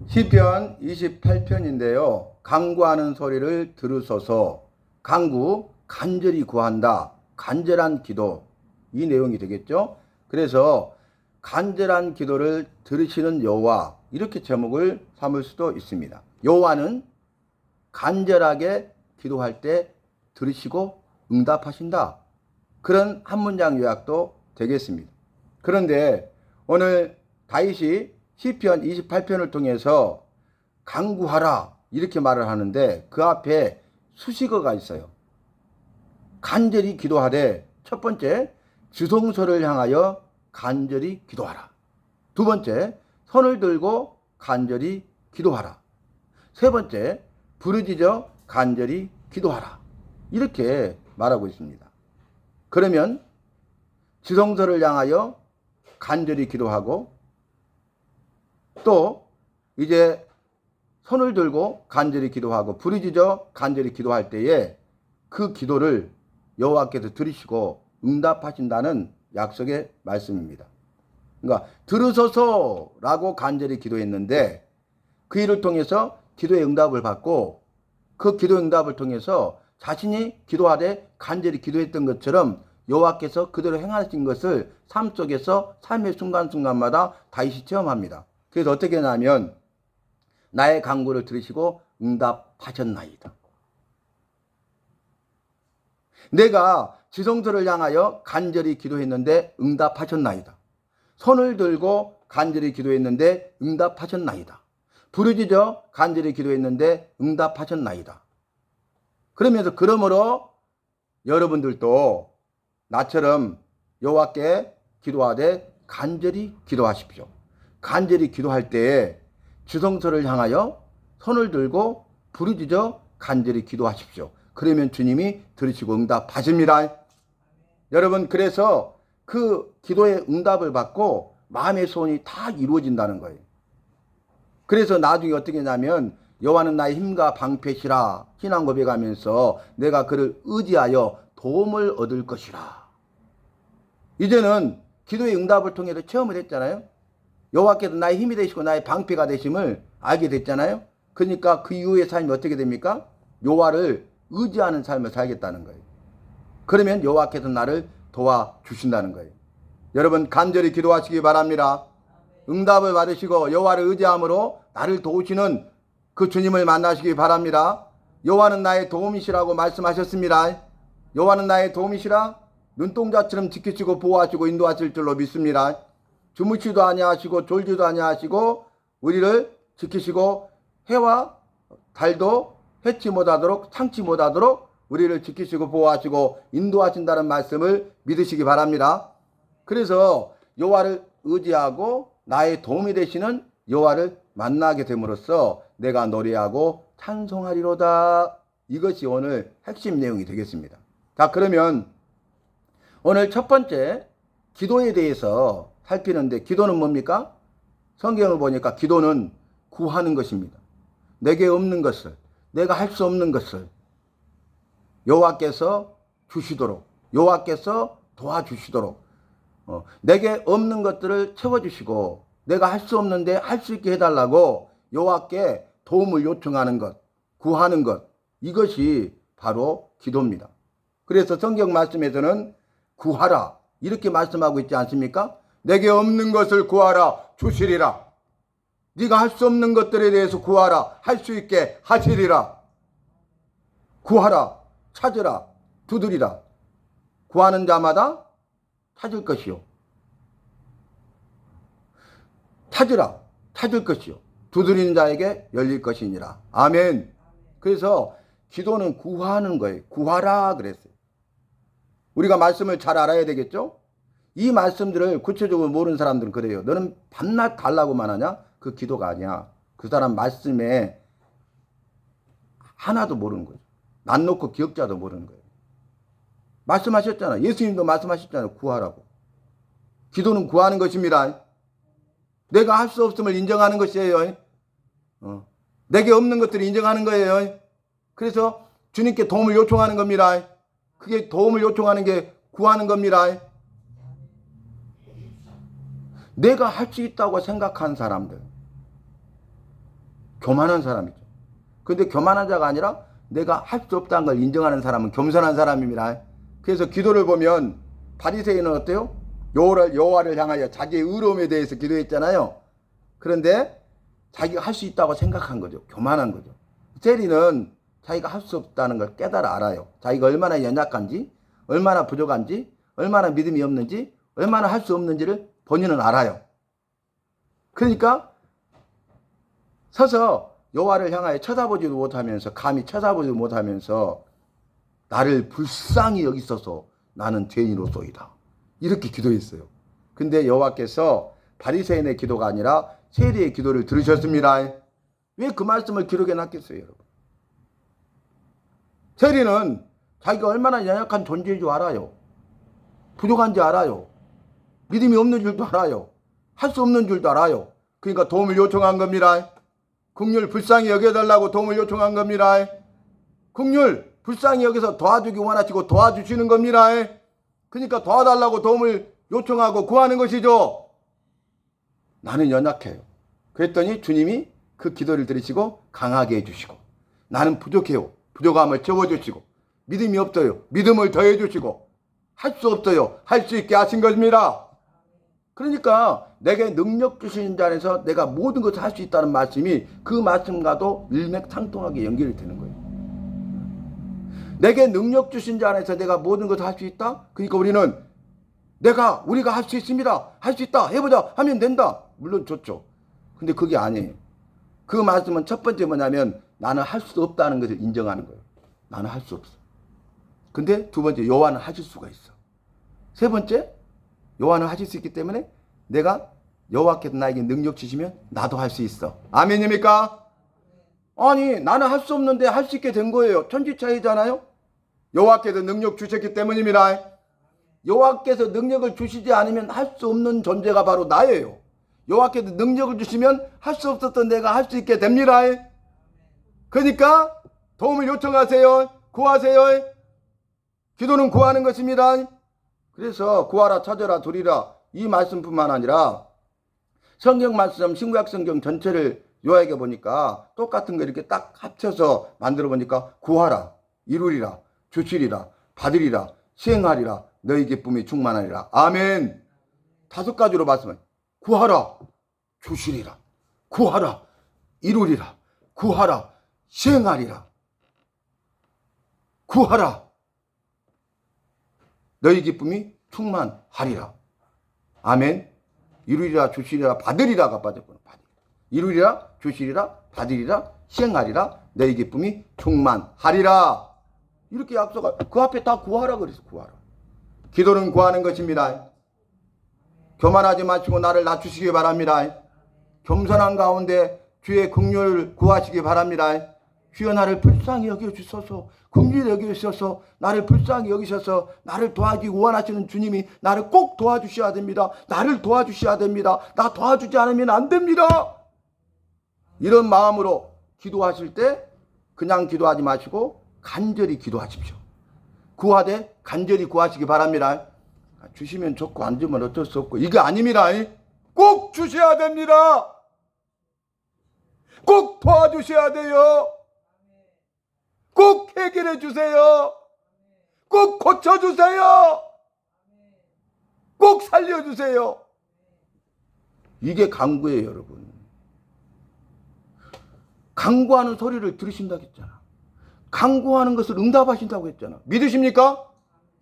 시편 28편인데요. 간구하는 소리를 들으소서. 간구, 간절히 구한다. 간절한 기도. 이 내용이 되겠죠. 그래서 간절한 기도를 들으시는 여호와, 이렇게 제목을 삼을 수도 있습니다. 여호와는 간절하게 기도할 때 들으시고 응답하신다. 그런 한 문장 요약도 되겠습니다. 그런데 오늘 다윗이 시편 28편을 통해서 간구하라 이렇게 말을 하는데 그 앞에 수식어가 있어요. 간절히 기도하되, 첫 번째 지성소를 향하여 간절히 기도하라. 두 번째 손을 들고 간절히 기도하라. 세 번째 부르짖어 간절히 기도하라. 이렇게 말하고 있습니다. 그러면 지성소를 향하여 간절히 기도하고, 또 이제 손을 들고 간절히 기도하고 부르짖어 간절히 기도할 때에 그 기도를 여호와께서 들으시고 응답하신다는 약속의 말씀입니다. 그러니까 들으소서라고 간절히 기도했는데 그 일을 통해서 기도의 응답을 받고, 그 기도의 응답을 통해서 자신이 기도하되 간절히 기도했던 것처럼 여호와께서 그대로 행하신 것을 삶 속에서 삶의 순간순간마다 다윗이 체험합니다. 그래서 어떻게 하냐면 나의 간구를 들으시고 응답하셨나이다. 내가 지성소를 향하여 간절히 기도했는데 응답하셨나이다. 손을 들고 간절히 기도했는데 응답하셨나이다. 부르짖어 간절히 기도했는데 응답하셨나이다. 그러므로 여러분들도 나처럼 여호와께 기도하되 간절히 기도하십시오. 간절히 기도할 때에 지성소를 향하여 손을 들고 부르짖어 간절히 기도하십시오. 그러면 주님이 들으시고 응답하십니다. 여러분, 그래서 그 기도의 응답을 받고 마음의 소원이 다 이루어진다는 거예요. 그래서 나중에 어떻게 하냐면 여호와는 나의 힘과 방패시라 신앙 고백하면서 내가 그를 의지하여 도움을 얻을 것이라. 이제는 기도의 응답을 통해서 체험을 했잖아요. 여호와께서 나의 힘이 되시고 나의 방패가 되심을 알게 됐잖아요. 그러니까 그 이후의 삶이 어떻게 됩니까? 여호와를 의지하는 삶을 살겠다는 거예요. 그러면 여호와께서 나를 도와주신다는 거예요. 여러분, 간절히 기도하시기 바랍니다. 응답을 받으시고 여호와를 의지함으로 나를 도우시는 그 주님을 만나시기 바랍니다. 여호와는 나의 도움이시라고 말씀하셨습니다. 여호와는 나의 도움이시라 눈동자처럼 지키시고 보호하시고 인도하실 줄로 믿습니다. 주무시도 아니하시고 졸지도 아니하시고 우리를 지키시고 해와 달도 해치 못하도록 창치 못하도록 우리를 지키시고 보호하시고 인도하신다는 말씀을 믿으시기 바랍니다. 그래서 여호와를 의지하고 나의 도움이 되시는 여호와를 만나게 됨으로써 내가 노래하고 찬송하리로다. 이것이 오늘 핵심 내용이 되겠습니다. 자, 그러면 오늘 첫 번째 기도에 대해서 살피는데, 기도는 뭡니까? 성경을 보니까 기도는 구하는 것입니다. 내게 없는 것을, 내가 할 수 없는 것을 여호와께서 주시도록, 여호와께서 도와주시도록, 내게 없는 것들을 채워주시고 내가 할 수 없는데 할 수 있게 해달라고 여호와께 도움을 요청하는 것, 구하는 것, 이것이 바로 기도입니다. 그래서 성경 말씀에서는 구하라 이렇게 말씀하고 있지 않습니까? 내게 없는 것을 구하라 주시리라. 네가 할 수 없는 것들에 대해서 구하라 할 수 있게 하시리라. 구하라, 찾으라, 두드리라. 구하는 자마다 찾을 것이요, 찾으라, 찾을 것이요, 두드리는 자에게 열릴 것이니라. 아멘. 그래서 기도는 구하는 거예요. 구하라 그랬어요. 우리가 말씀을 잘 알아야 되겠죠? 이 말씀들을 구체적으로 모르는 사람들은 그래요. 너는 밤낮 달라고만 하냐? 그 기도가 아니야. 그 사람 말씀에 하나도 모르는 거죠. 난 놓고 기억자도 모르는 거예요. 말씀하셨잖아. 예수님도 말씀하셨잖아요. 구하라고. 기도는 구하는 것입니다. 내가 할 수 없음을 인정하는 것이에요. 내게 없는 것들을 인정하는 거예요. 그래서 주님께 도움을 요청하는 겁니다. 그게 도움을 요청하는 게 구하는 겁니다. 내가 할 수 있다고 생각한 사람들, 교만한 사람이죠. 근데 교만한 자가 아니라 내가 할 수 없다는 걸 인정하는 사람은 겸손한 사람입니다. 그래서 기도를 보면 바리새인은 어때요? 여호와를 향하여 자기의 의로움에 대해서 기도했잖아요. 그런데 자기가 할 수 있다고 생각한 거죠. 교만한 거죠. 세리는 자기가 할 수 없다는 걸 깨달아 알아요. 자기가 얼마나 연약한지, 얼마나 부족한지, 얼마나 믿음이 없는지, 얼마나 할 수 없는지를 본인은 알아요. 그러니까 서서 여호와를 향하여 쳐다보지도 못하면서, 감히 쳐다보지도 못하면서 나를 불쌍히 여기소서, 나는 죄인으로소이다, 이렇게 기도했어요. 근데 여호와께서 바리새인의 기도가 아니라 세리의 기도를 들으셨습니다. 왜 그 말씀을 기록해 놨겠어요, 여러분? 세리는 자기가 얼마나 연약한 존재인 줄 알아요. 부족한지 알아요. 믿음이 없는 줄도 알아요. 할 수 없는 줄도 알아요. 그러니까 도움을 요청한 겁니다. 긍휼 불쌍히 여겨달라고 도움을 요청한 겁니다. 긍휼 불쌍히 여기서 도와주기 원하시고 도와주시는 겁니다. 그러니까 도와달라고 도움을 요청하고 구하는 것이죠. 나는 연약해요. 그랬더니 주님이 그 기도를 들으시고 강하게 해주시고, 나는 부족해요. 부족함을 채워주시고, 믿음이 없어요. 믿음을 더해주시고, 할 수 없어요. 할 수 있게 하신 것입니다. 그러니까 내게 능력 주신 자 안에서 내가 모든 것을 할 수 있다는 말씀이 그 말씀과도 일맥상통하게 연결이 되는 거예요. 내게 능력 주신 자 안에서 내가 모든 것을 할 수 있다? 그러니까 우리가 할 수 있습니다. 할 수 있다. 해보자. 하면 된다. 물론 좋죠. 근데 그게 아니에요. 그 말씀은 첫 번째 뭐냐면 나는 할 수 없다는 것을 인정하는 거예요. 나는 할 수 없어. 근데 두 번째, 여호와는 하실 수가 있어. 세 번째, 여호와는 하실 수 있기 때문에 내가 여호와께서 나에게 능력 주시면 나도 할 수 있어. 아멘입니까? 아니, 나는 할 수 없는데 할 수 있게 된 거예요. 천지차이잖아요. 여호와께서 능력 주셨기 때문입니다. 여호와께서 능력을 주시지 않으면 할 수 없는 존재가 바로 나예요. 여호와께서 능력을 주시면 할 수 없었던 내가 할 수 있게 됩니다. 그러니까 도움을 요청하세요. 구하세요. 기도는 구하는 것입니다. 그래서 구하라, 찾아라, 두리라, 이 말씀뿐만 아니라 성경 말씀, 신구약 성경 전체를 요약해 보니까 똑같은 거 이렇게 딱 합쳐서 만들어 보니까 구하라, 이루리라, 주시리라, 받으리라, 시행하리라, 너희 기쁨이 충만하리라. 아멘. 5가지로 말씀을 구하라, 주시리라, 구하라, 이루리라, 구하라, 시행하리라, 구하라, 너희 기쁨이 충만하리라. 아멘. 이루리라, 주시리라, 받으리라가 빠졌구나. 이루리라, 주시리라, 받으리라, 시행하리라, 너희 기쁨이 충만하리라. 이렇게 약속을, 그 앞에 다 구하라 그랬어. 구하라. 기도는 구하는 것입니다. 교만하지 마시고 나를 낮추시기 바랍니다. 겸손한 가운데 주의 긍휼을 구하시기 바랍니다. 주여 나를 불쌍히 여겨주소서, 긍휼히 여기셔서 나를 불쌍히 여기셔서 나를 도와주기 원하시는 주님이 나를 꼭 도와주셔야 됩니다. 나를 도와주셔야 됩니다. 나 도와주지 않으면 안 됩니다. 이런 마음으로 기도하실 때 그냥 기도하지 마시고 간절히 기도하십시오. 구하되 간절히 구하시기 바랍니다. 주시면 좋고 안 주면 어쩔 수 없고 이게 아닙니다. 꼭 주셔야 됩니다. 꼭 도와주셔야 돼요. 꼭 해결해 주세요. 꼭 고쳐주세요. 꼭 살려주세요. 이게 간구예요, 여러분. 간구하는 소리를 들으신다고 했잖아. 간구하는 것을 응답하신다고 했잖아. 믿으십니까?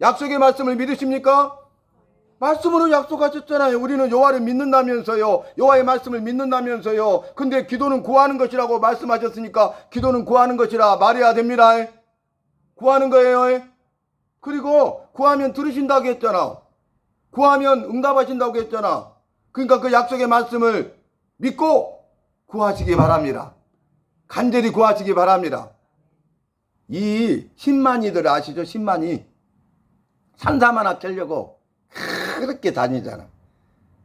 약속의 말씀을 믿으십니까? 말씀으로 약속하셨잖아요. 우리는 여호와를 믿는다면서요. 여호와의 말씀을 믿는다면서요. 근데 기도는 구하는 것이라고 말씀하셨으니까 기도는 구하는 것이라 말해야 됩니다. 구하는 거예요. 그리고 구하면 들으신다고 했잖아. 구하면 응답하신다고 했잖아. 그러니까 그 약속의 말씀을 믿고 구하시기 바랍니다. 간절히 구하시기 바랍니다. 이 신만이들 아시죠? 신만이 산삼 하나 캐려고 그렇게 다니잖아.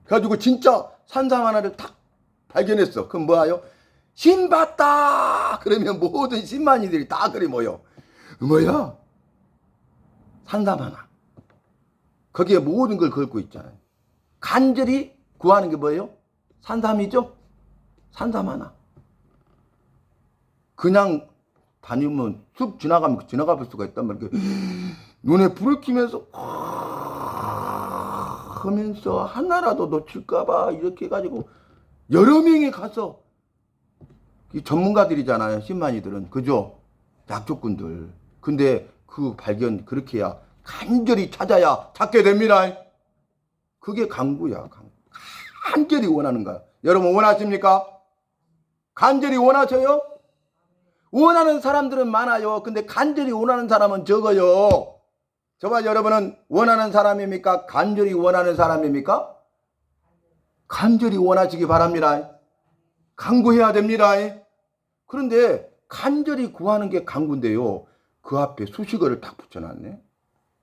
그래가지고 진짜 산삼 하나를 딱 발견했어. 그럼 뭐하요? 신 봤다! 그러면 모든 신만이들이 다 그리 모여. 뭐야? 산삼 하나. 거기에 모든 걸 걸고 있잖아요. 간절히 구하는 게 뭐예요? 산삼이죠? 산삼 하나. 그냥 다니면 쑥 지나가면 지나가 볼 수가 있단 말이야. 눈에 불을 켜면서 하면서 하나라도 놓칠까봐 이렇게 해가지고 여러 명이 가서, 이 전문가들이잖아요, 신만이들은. 그죠? 약조꾼들. 근데 그 발견 그렇게 해야 간절히 찾아야 찾게 됩니다. 그게 강구야. 간절히 원하는 거야. 여러분 원하십니까? 간절히 원하셔요? 원하는 사람들은 많아요. 근데 간절히 원하는 사람은 적어요. 저와 여러분은 원하는 사람입니까? 간절히 원하는 사람입니까? 간절히 원하시기 바랍니다. 간구해야 됩니다. 그런데 간절히 구하는 게 간구인데요, 그 앞에 수식어를 딱 붙여놨네.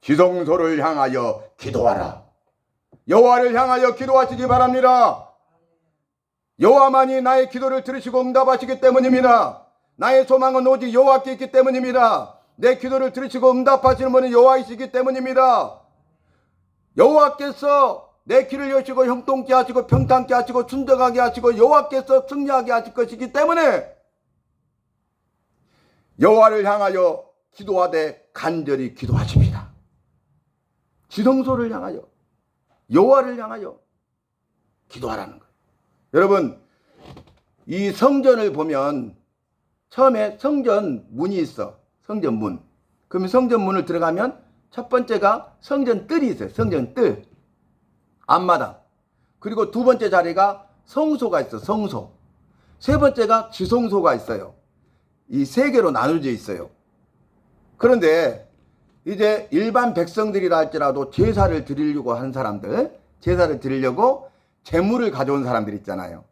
지성소를 향하여 기도하라. 여호와를 향하여 기도하시기 바랍니다. 여호와만이 나의 기도를 들으시고 응답하시기 때문입니다. 나의 소망은 오직 여호와께 있기 때문입니다. 내 기도를 들으시고 응답하시는 분은 여호와이시기 때문입니다. 여호와께서 내 귀를 여시고 형통케 하시고 평탄케 하시고 순정하게 하시고 여호와께서 승리하게 하실 것이기 때문에 여호와를 향하여 기도하되 간절히 기도하십니다. 지성소를 향하여, 여호와를 향하여 기도하라는 거예요. 여러분, 이 성전을 보면 처음에 성전 문이 있어. 성전 문. 그러면 성전 문을 들어가면 첫 번째가 성전 뜰이 있어요. 성전 뜰. 앞마당. 그리고 두 번째 자리가 성소가 있어. 성소. 세 번째가 지성소가 있어요. 이 세 개로 나눠져 있어요. 그런데 이제 일반 백성들이라 할지라도 제사를 드리려고 한 사람들, 제사를 드리려고 제물을 가져온 사람들 있잖아요.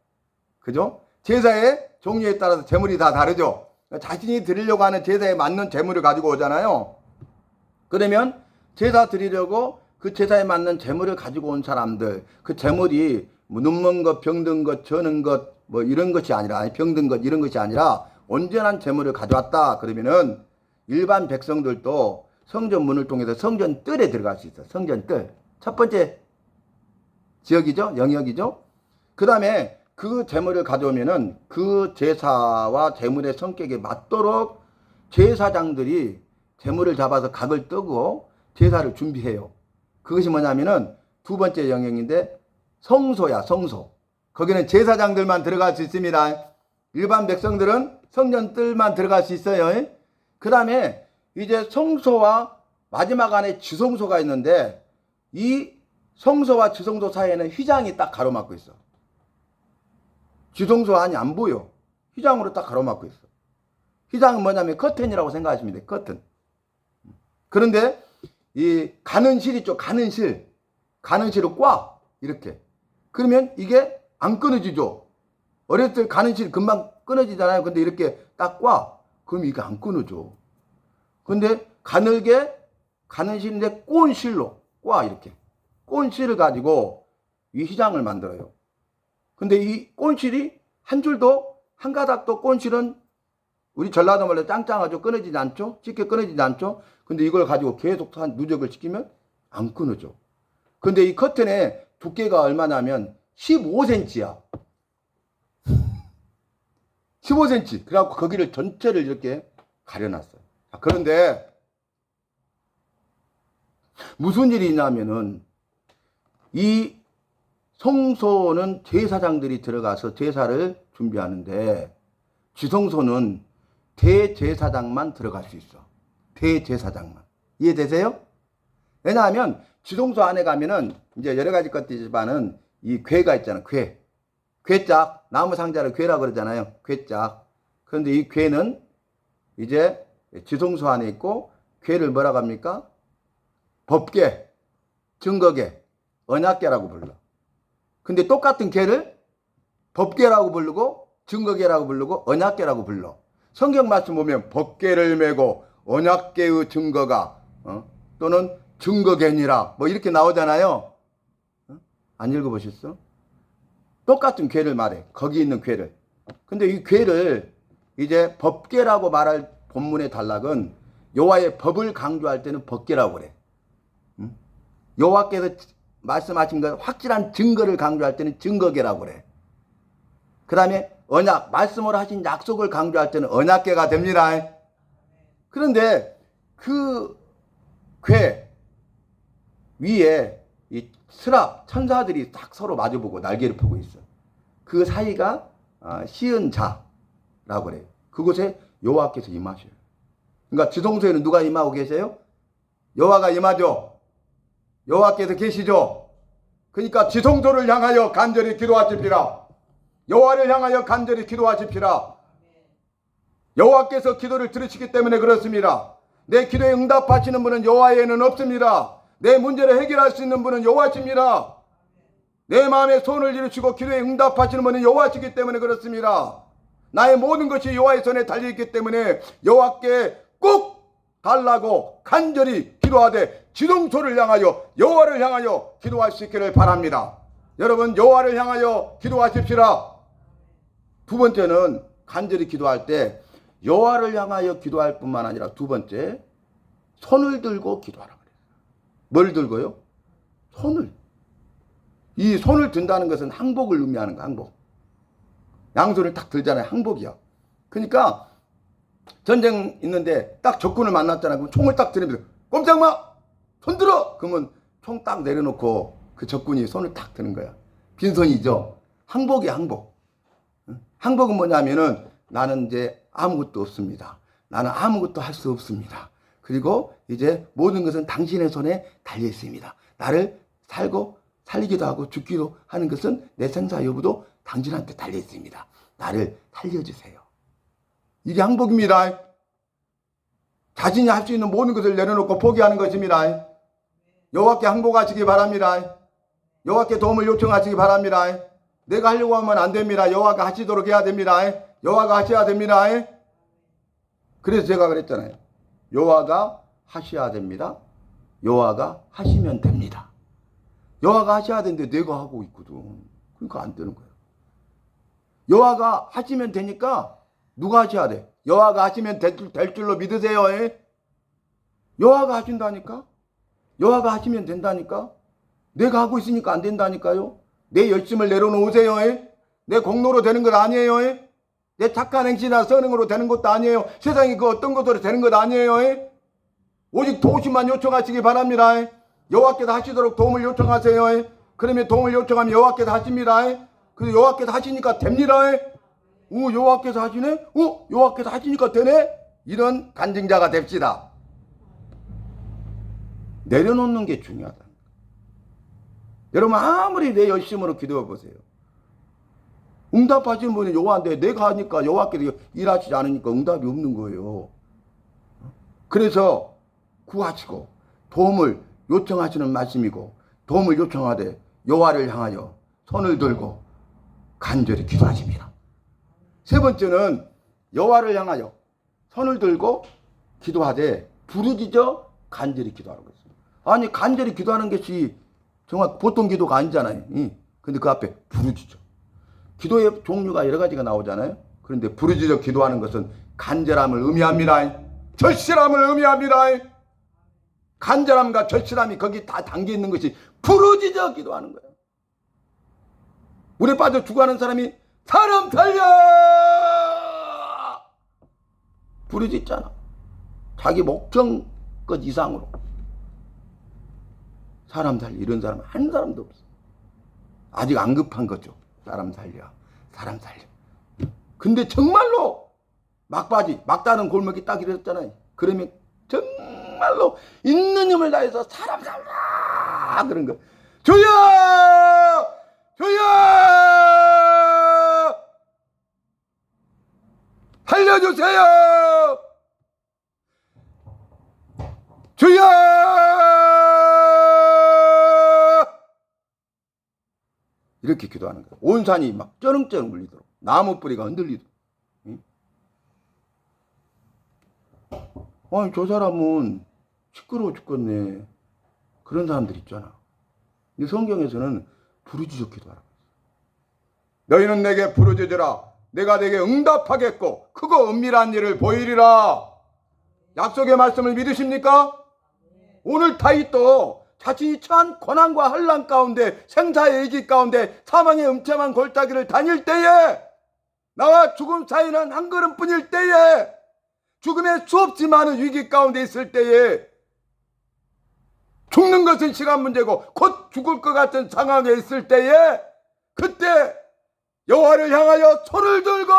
그죠? 제사의 종류에 따라서 제물이 다 다르죠. 자신이 드리려고 하는 제사에 맞는 제물을 가지고 오잖아요. 그러면 제사 드리려고 그 제사에 맞는 제물을 가지고 온 사람들, 그 제물이 뭐 눈먼 것, 병든 것, 저는 것, 뭐 이런 것이 아니라, 병든 것 이런 것이 아니라 온전한 제물을 가져왔다. 그러면은 일반 백성들도 성전 문을 통해서 성전 뜰에 들어갈 수 있어. 성전 뜰. 첫 번째 지역이죠. 영역이죠. 그 다음에 그 제물을 가져오면은 그 제사와 제물의 성격에 맞도록 제사장들이 제물을 잡아서 각을 뜨고 제사를 준비해요. 그것이 뭐냐면은 두 번째 영역인데 성소야, 성소. 거기는 제사장들만 들어갈 수 있습니다. 일반 백성들은 성전 뜰만 들어갈 수 있어요. 그 다음에 이제 성소와 마지막 안에 지성소가 있는데 이 성소와 지성소 사이에는 휘장이 딱 가로막고 있어. 지성소 안이 안 보여. 휘장으로 딱 가로막고 있어. 휘장은 뭐냐면 커튼이라고 생각하시면 돼요. 커튼. 그런데 이 가는 실 있죠. 가는 실. 가는 실을 꽉 이렇게. 그러면 이게 안 끊어지죠. 어렸을 때 가는 실 금방 끊어지잖아요. 근데 이렇게 딱 꽉. 그럼 이게 안 끊어져. 근데 가늘게 가는 실인데 꼰 실로 꽉 이렇게. 꼰 실을 가지고 이 휘장을 만들어요. 근데 이 꼰실이 한 줄도 한 가닥도 꼰실은 우리 전라도 말로 짱짱하죠. 끊어지지 않죠. 쉽게 끊어지지 않죠. 근데 이걸 가지고 계속 한 누적을 시키면 안 끊어져. 근데 이 커튼의 두께가 얼마냐면 15cm야. 15cm. 그래갖고 거기를 전체를 이렇게 가려놨어요. 그런데 무슨 일이 있냐면은 이 성소는 제사장들이 들어가서 제사를 준비하는데 지성소는 대제사장만 들어갈 수 있어. 대제사장만. 이해되세요? 왜냐하면 지성소 안에 가면은 이제 여러 가지 것들이지만은 이 궤가 있잖아. 궤. 궤짝. 나무 상자를 궤라고 그러잖아요. 궤짝. 그런데 이 궤는 이제 지성소 안에 있고 궤를 뭐라고 합니까? 법궤, 증거궤, 언약궤라고 불러. 근데 똑같은 궤를 법궤라고 부르고 증거궤라고 부르고 언약궤라고 불러. 성경 말씀 보면 법궤를 메고 언약궤의 증거가 또는 증거궤니라 뭐 이렇게 나오잖아요. 안 읽어보셨어? 똑같은 궤를 말해. 거기 있는 궤를. 근데 이 궤를 이제 법궤라고 말할 본문의 단락은 여호와의 법을 강조할 때는 법궤라고 그래. 여호와께서 말씀하신 것 확실한 증거를 강조할 때는 증거궤라고 그래. 그 다음에 언약, 말씀으로 하신 약속을 강조할 때는 언약궤가 됩니다. 그런데 그 궤 위에 이 스랍 천사들이 딱 서로 마주보고 날개를 펴고 있어. 그 사이가 시은 자라고 그래요. 그곳에 여호와께서 임하셔요. 그러니까 지성소에는 누가 임하고 계세요? 여호와가 임하죠. 여호와께서 계시죠. 그러니까 지성소를 향하여 간절히 기도하십시라. 여호와를 향하여 간절히 기도하십시라. 여호와께서 기도를 들으시기 때문에 그렇습니다. 내 기도에 응답하시는 분은 여호와 외에는 없습니다. 내 문제를 해결할 수 있는 분은 여호와십니다. 내 마음에 손을 이루시고 기도에 응답하시는 분은 여호와시기 때문에 그렇습니다. 나의 모든 것이 여호와의 손에 달려있기 때문에 여호와께 꼭 달라고 간절히 기도하되 지성소를 향하여 여호와를 향하여 기도할 수 있기를 바랍니다. 여러분, 여호와를 향하여 기도하십시라. 두 번째는 간절히 기도할 때 여호와를 향하여 기도할 뿐만 아니라 두 번째, 손을 들고 기도하라 그래요. 뭘 들고요? 손을. 이 손을 든다는 것은 항복을 의미하는 거, 항복. 양손을 딱 들잖아요. 항복이야. 그러니까 전쟁 있는데 딱 적군을 만났잖아요. 그럼 총을 딱 들이면서 꼼짝 마! 손 들어! 그러면 총 딱 내려놓고 그 적군이 손을 딱 드는 거야. 빈손이죠. 항복이야, 항복. 항복은 뭐냐면은 나는 이제 아무것도 없습니다. 나는 아무것도 할 수 없습니다. 그리고 이제 모든 것은 당신의 손에 달려 있습니다. 나를 살고 살리기도 하고 죽기도 하는 것은 내 생사 여부도 당신한테 달려 있습니다. 나를 살려주세요. 이게 항복입니다. 자신이 할 수 있는 모든 것을 내려놓고 포기하는 것입니다. 여호와께 항복하시기 바랍니다. 여호와께 도움을 요청하시기 바랍니다. 내가 하려고 하면 안 됩니다. 여호와가 하시도록 해야 됩니다. 여호와가 하셔야 됩니다. 그래서 제가 그랬잖아요. 여호와가 하셔야 됩니다. 여호와가 하시면 됩니다. 여호와가 하셔야 되는데 내가 하고 있거든. 그러니까 안 되는 거예요. 여호와가 하시면 되니까 누가 하셔야 돼? 여호와가 하시면 될 줄로 믿으세요. 여호와가 하신다니까? 여호와가 하시면 된다니까? 내가 하고 있으니까 안 된다니까요? 내 열심을 내려놓으세요. 내 공로로 되는 것 아니에요. 내 착한 행실이나 선행으로 되는 것도 아니에요. 세상에 그 어떤 것으로 되는 것 아니에요. 오직 도우심만 요청하시기 바랍니다. 여호와께서 하시도록 도움을 요청하세요. 그러면 도움을 요청하면 여호와께서 하십니다. 그래서 여호와께서 하시니까 됩니다. 여호와께서 하시네? 여호와께서 하시니까 되네? 이런 간증자가 됩시다. 내려놓는 게 중요하다. 여러분, 아무리 내 열심으로 기도해 보세요. 응답하시는 분이 여호와인데 내가 하니까 여호와께서 일하시지 않으니까 응답이 없는 거예요. 그래서 구하시고 도움을 요청하시는 말씀이고, 도움을 요청하되 여호와를 향하여 손을 들고 간절히 기도하십니다. 세 번째는 여호와를 향하여 손을 들고 기도하되 부르짖어 간절히 기도하라고 했습니다. 아니, 간절히 기도하는 것이 정말 보통 기도가 아니잖아요. 근데 그 앞에 부르짖어. 기도의 종류가 여러 가지가 나오잖아요. 그런데 부르짖어 기도하는 것은 간절함을 의미합니다. 절실함을 의미합니다. 간절함과 절실함이 거기 다 담겨 있는 것이 부르짖어 기도하는 거예요. 물에 빠져 죽어가는 사람이 사람 살려! 부르짖잖아. 자기 목적것 이상으로. 사람 살려. 이런 사람 한 사람도 없어. 아직 안 급한 거죠. 사람 살려. 사람 살려. 근데 정말로 막바지, 막다른 골목이 딱 이랬잖아요. 그러면 정말로 있는 힘을 다해서 사람 살라! 그런 거. 주여! 주여! 살려주세요! 주여! 이렇게 기도하는 거예요. 온 산이 막 쩌렁쩌렁 울리도록, 나무 뿌리가 흔들리도록. 아니, 저 사람은 시끄러워 죽겠네. 그런 사람들 있잖아. 근데 성경에서는 부르짖어 기도하라고 했어요. 너희는 내게 부르짖으라. 내가 내게 응답하겠고 크고 은밀한 일을 보이리라. 약속의 말씀을 믿으십니까? 오늘 다윗도 자신이 처한 고난과 환난 가운데, 생사의 위기 가운데, 사망의 음침한 골짜기를 다닐 때에 나와 죽음 사이는 한 걸음뿐일 때에, 죽음의 수없이 많은 위기 가운데 있을 때에, 죽는 것은 시간 문제고 곧 죽을 것 같은 상황에 있을 때에, 그때 여호와를 향하여 손을 들고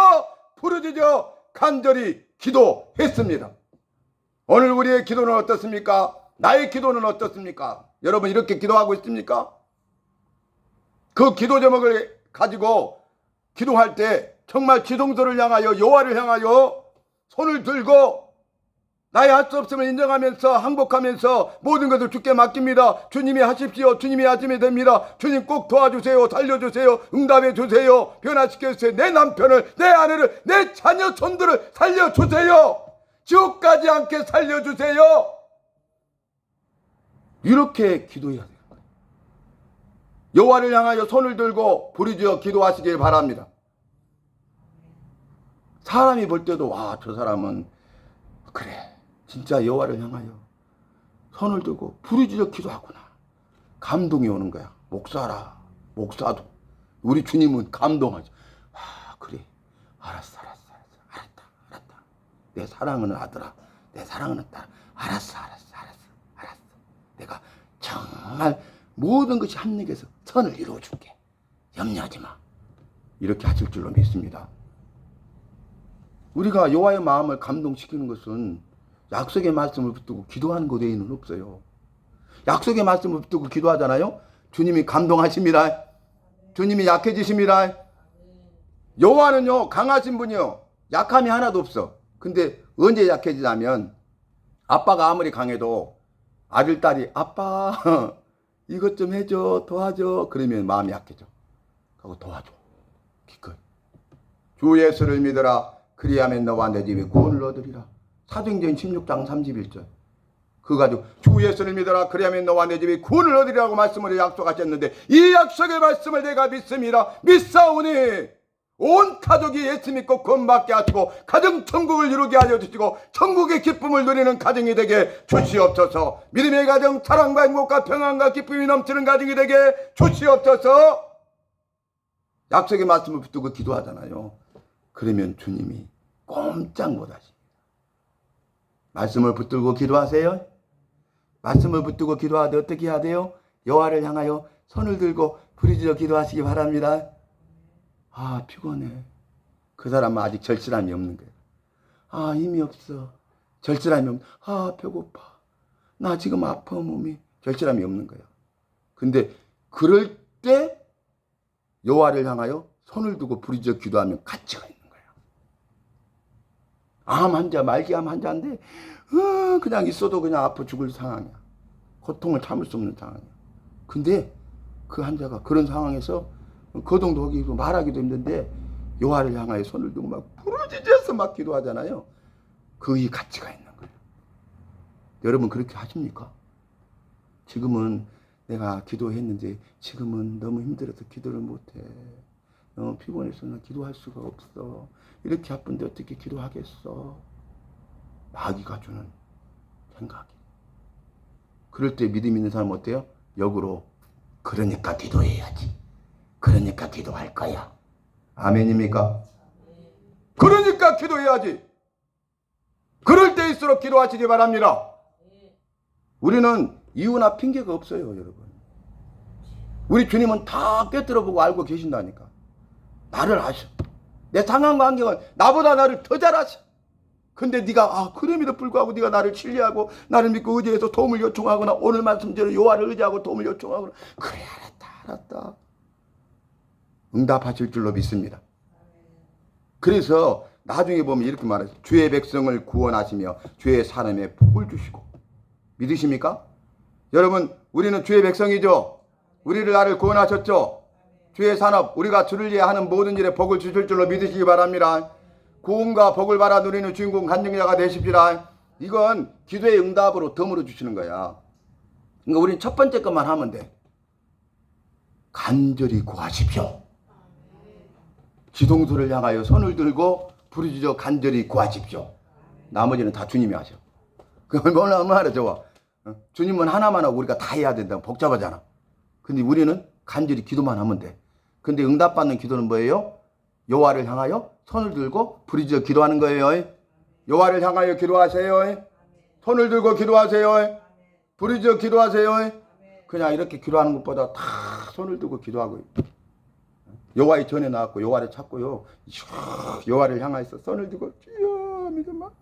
부르짖어 간절히 기도했습니다. 오늘 우리의 기도는 어떻습니까? 나의 기도는 어떻습니까? 여러분 이렇게 기도하고 있습니까? 그 기도 제목을 가지고 기도할 때 정말 지성소를 향하여 여호와를 향하여 손을 들고 나의 할 수 없음을 인정하면서 항복하면서 모든 것을 주께 맡깁니다. 주님이 하십시오. 주님이 하시면 됩니다. 주님 꼭 도와주세요. 살려주세요. 응답해 주세요. 변화시켜 주세요. 내 남편을, 내 아내를, 내 자녀 손들을 살려주세요. 지옥 가지 않게 살려주세요. 이렇게 기도해야 돼요. 여호와를 향하여 손을 들고 부르짖어 기도하시길 바랍니다. 사람이 볼 때도 와, 저 사람은 그래, 진짜 여호와를 향하여 손을 들고 부르짖어 기도하구나. 감동이 오는 거야. 목사라, 목사도. 우리 주님은 감동하죠. 아, 그래, 알았어. 알았다. 내 사랑하는 아들아, 내 사랑하는 딸, 알았어. 내가 정말 모든 것이 합력해서 선을 이루어줄게. 염려하지 마. 이렇게 하실 줄로 믿습니다. 우리가 여호와의 마음을 감동시키는 것은 약속의 말씀을 붙들고 기도하는 것 외에는 없어요. 약속의 말씀을 붙들고 기도하잖아요. 주님이 감동하십니다. 주님이 약해지십니다. 여호와는요, 강하신 분이요, 약함이 하나도 없어. 근데 언제 약해지냐면 아빠가 아무리 강해도 아들, 딸이 아빠 이것 좀 해줘, 도와줘, 그러면 마음이 약해져. 하고 도와줘. 기꺼이. 주 예수를 믿어라. 그리하면 너와 내 집이 구원을 얻으리라. 사도행전 16장 31절. 그거 가지고 주 예수를 믿어라. 그리하면 너와 내 집이 구원을 얻으리라고 말씀을 약속하셨는데, 이 약속의 말씀을 내가 믿습니다. 믿사오니 온 가족이 예수 믿고 구원받게 하시고 가정 천국을 이루게 하여 주시고 천국의 기쁨을 누리는 가정이 되게 주시옵소서. 믿음의 가정, 사랑과 행복과 평안과 기쁨이 넘치는 가정이 되게 주시옵소서. 약속의 말씀을 붙들고 기도하잖아요. 그러면 주님이 꼼짝 못하십니다. 말씀을 붙들고 기도하세요. 말씀을 붙들고 기도하되 어떻게 해야 돼요? 여호와를 향하여 손을 들고 부르짖어 기도하시기 바랍니다. 아, 피곤해. 그 사람은 아직 절실함이 없는 거예요. 아, 힘이 없어. 절실함이 없는. 아, 배고파. 나 지금 아파, 몸이. 절실함이 없는 거예요. 근데 그럴 때 여호와를 향하여 손을 두고 부르짖어 기도하면 가치가 있는 거예요. 암 환자, 말기암 환자인데 그냥 있어도 그냥 아파 죽을 상황이야. 고통을 참을 수 없는 상황이야. 근데 그 환자가 그런 상황에서 거동도 하기도 말하기도 힘든데 여호와를 향하여 손을 두고 막 부르짖어서 막 기도하잖아요. 그의 가치가 있는 거예요. 여러분 그렇게 하십니까? 지금은 내가 기도했는데 지금은 너무 힘들어서 기도를 못해. 너무 피곤해서 나 기도할 수가 없어. 이렇게 아픈데 어떻게 기도하겠어? 마귀가 주는 생각이. 그럴 때 믿음 있는 사람은 어때요? 역으로 그러니까 기도해야지. 그러니까 기도할 거야. 아멘입니까? 그러니까 기도해야지. 그럴 때일수록 기도하시기 바랍니다. 우리는 이유나 핑계가 없어요, 여러분. 우리 주님은 다 꿰뚫어보고 알고 계신다니까. 나를 아셔. 내 상황과 환경을 나보다 나를 더 잘 아셔. 근데 네가 그럼에도 불구하고 네가 나를 신뢰하고 나를 믿고 의지해서 도움을 요청하거나 오늘 말씀대로 여호와를 의지하고 도움을 요청하거나 그래, 알았다. 응답하실 줄로 믿습니다. 그래서 나중에 보면 이렇게 말해요. 주의 백성을 구원하시며 주의 사람의 복을 주시고. 믿으십니까? 여러분, 우리는 주의 백성이죠. 우리를 나를 구원하셨죠. 주의 산업, 우리가 주를 위해 하는 모든 일에 복을 주실 줄로 믿으시기 바랍니다. 구원과 복을 받아 누리는 주인공 간증자가 되십시다. 이건 기도의 응답으로 덤으로 주시는 거야. 그러니까 우리는 첫 번째 것만 하면 돼. 간절히 구하십시오. 지동소를 향하여 손을 들고 부르짖어 간절히 구하십시오. 나머지는 다 주님이 하셔. 그 얼마나 좋아. 주님은 하나만 하고 우리가 다 해야 된다고 복잡하잖아. 근데 우리는 간절히 기도만 하면 돼. 근데 응답받는 기도는 뭐예요? 여호와를 향하여 손을 들고 부르짖어 기도하는 거예요. 여호와를 향하여 기도하세요. 손을 들고 기도하세요. 부르짖어 기도하세요. 그냥 이렇게 기도하는 것보다 다 손을 들고 기도하고 여호와의 전에 나왔고 여호와를 찾고요. 여호와를 향하여서 손을 들고 주여 믿어 막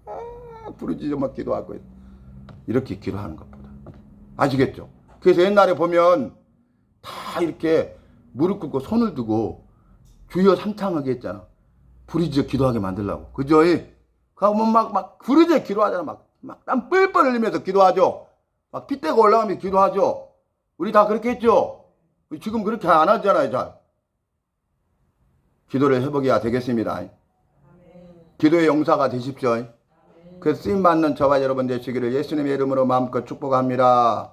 부르짖어 막 기도하고 이렇게 기도하는 것보다 아시겠죠? 그래서 옛날에 보면 다 이렇게 무릎 꿇고 손을 두고 주여 삼창하게 했잖아. 부르짖어 기도하게 만들라고. 그죠? 그러면 막 부르짖어 기도하잖아. 막 땀 뻘뻘 흘리면서 기도하죠. 막 피 떼고 올라가면서 기도하죠. 우리 다 그렇게 했죠? 지금 그렇게 안 하잖아요, 잘. 기도를 해보기가 되겠습니다. 기도의 용사가 되십시오. 그 쓰임받는 저와 여러분 되시기를 예수님의 이름으로 마음껏 축복합니다.